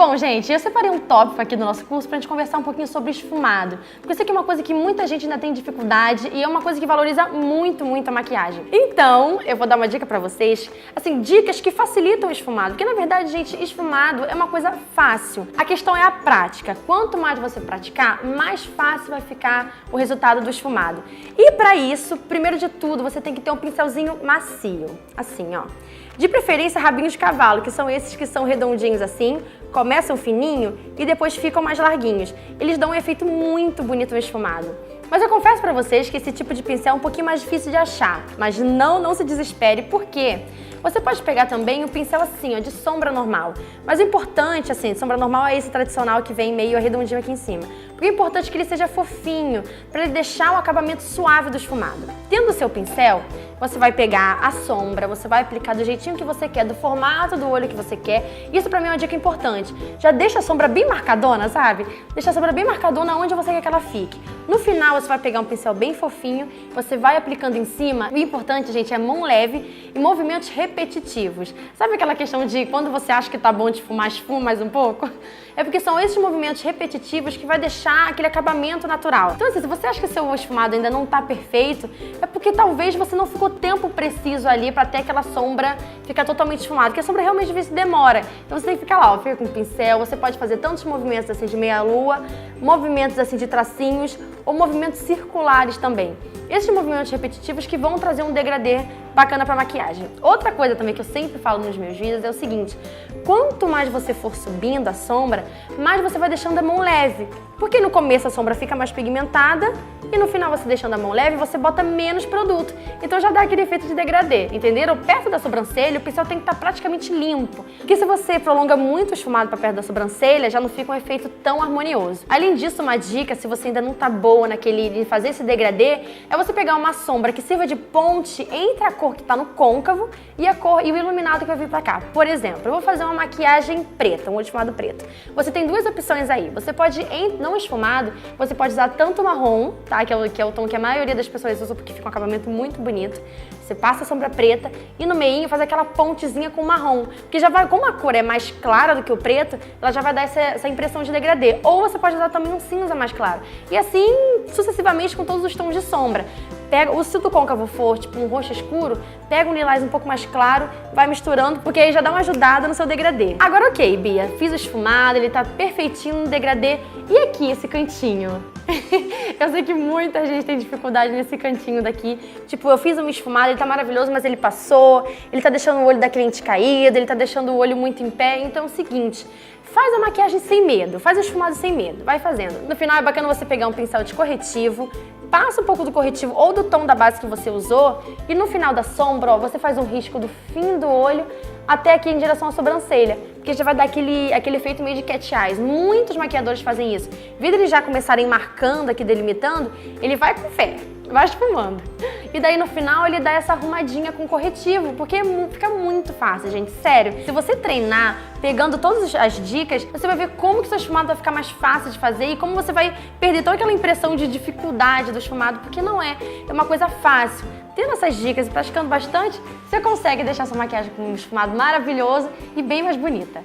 Bom, gente, eu separei um tópico aqui do nosso curso pra gente conversar um pouquinho sobre esfumado. Porque isso aqui é uma coisa que muita gente ainda tem dificuldade e é uma coisa que valoriza muito, muito a maquiagem. Então, eu vou dar uma dica pra vocês, assim, dicas que facilitam o esfumado. Porque, na verdade, gente, esfumado é uma coisa fácil. A questão é a prática. Quanto mais você praticar, mais fácil vai ficar o resultado do esfumado. E pra isso, primeiro de tudo, você tem que ter um pincelzinho macio. Assim, ó. De preferência, rabinhos de cavalo, que são esses que são redondinhos assim, começam fininho e depois ficam mais larguinhos. Eles dão um efeito muito bonito no esfumado. Mas eu confesso pra vocês que esse tipo de pincel é um pouquinho mais difícil de achar. Mas não se desespere, por quê? Você pode pegar também um pincel assim, ó, de sombra normal. Mas o importante, assim, sombra normal é esse tradicional que vem meio arredondinho aqui em cima. Porque é importante que ele seja fofinho, para ele deixar o acabamento suave do esfumado. Tendo o seu pincel, você vai pegar a sombra, você vai aplicar do jeitinho que você quer, do formato do olho que você quer. Isso pra mim é uma dica importante. Já deixa a sombra bem marcadona, sabe? Deixa a sombra bem marcadona onde você quer que ela fique. No final, você vai pegar um pincel bem fofinho, você vai aplicando em cima. O importante, gente, é mão leve e movimentos repetitivos. Sabe aquela questão de quando você acha que tá bom de esfumar, esfuma mais um pouco? É porque são esses movimentos repetitivos que vai deixar aquele acabamento natural. Então, assim, se você acha que seu esfumado ainda não tá perfeito, é porque talvez você não ficou tempo preciso ali pra ter aquela sombra ficar totalmente esfumada, porque a sombra realmente às vezes demora. Então você tem que ficar lá, ó, fica com o pincel, você pode fazer tantos movimentos assim de meia-lua, movimentos assim de tracinhos ou movimentos circulares também. Esses movimentos repetitivos que vão trazer um degradê bacana pra maquiagem. Outra coisa também que eu sempre falo nos meus vídeos é o seguinte: quanto mais você for subindo a sombra, mais você vai deixando a mão leve. Porque no começo a sombra fica mais pigmentada e no final você deixando a mão leve, você bota menos produto. Então já dá aquele efeito de degradê, entenderam? Perto da sobrancelha, o pincel tem que estar praticamente limpo. Porque se você prolonga muito o esfumado para perto da sobrancelha, já não fica um efeito tão harmonioso. Além disso, uma dica, se você ainda não tá boa naquele de fazer esse degradê, é você pegar uma sombra que sirva de ponte entre a cor que tá no côncavo e a cor e o iluminado que vai vir pra cá. Por exemplo, eu vou fazer uma maquiagem preta, um olho esfumado preto. Você tem duas opções aí. Você pode, não esfumado, você pode usar tanto marrom, tá? Que é o tom que a maioria das pessoas usa porque fica um acabamento muito bonito. Você passa a sombra preta e no meinho faz aquela pontezinha com marrom. Porque já vai, como a cor é mais clara do que o preto, ela já vai dar essa impressão de degradê. Ou você pode usar também um cinza mais claro. E assim, sucessivamente com todos os tons de sombra. Pega, se o do côncavo for tipo um roxo escuro, pega um lilás um pouco mais claro, vai misturando, porque aí já dá uma ajudada no seu degradê. Agora ok, Bia, fiz o esfumado, ele tá perfeitinho no degradê. E aqui, esse cantinho? Eu sei que muita gente tem dificuldade nesse cantinho daqui. Tipo, eu fiz um esfumado, ele tá maravilhoso, mas ele passou, ele tá deixando o olho da cliente caído, ele tá deixando o olho muito em pé. Então é o seguinte, faz a maquiagem sem medo, faz o esfumado sem medo, vai fazendo. No final é bacana você pegar um pincel de corretivo, passa um pouco do corretivo ou do tom da base que você usou e no final da sombra, ó, você faz um risco do fim do olho até aqui em direção à sobrancelha, porque já vai dar aquele efeito meio de cat eyes. Muitos maquiadores fazem isso. Em vez de eles já começarem marcando aqui, delimitando, ele vai com fé, vai esfumando. E daí no final ele dá essa arrumadinha com corretivo, porque fica muito fácil, gente, sério. Se você treinar, pegando todas as dicas, você vai ver como que seu esfumado vai ficar mais fácil de fazer e como você vai perder toda aquela impressão de dificuldade do esfumado, porque não é uma coisa fácil. Tendo essas dicas e praticando bastante, você consegue deixar sua maquiagem com um esfumado maravilhoso e bem mais bonita.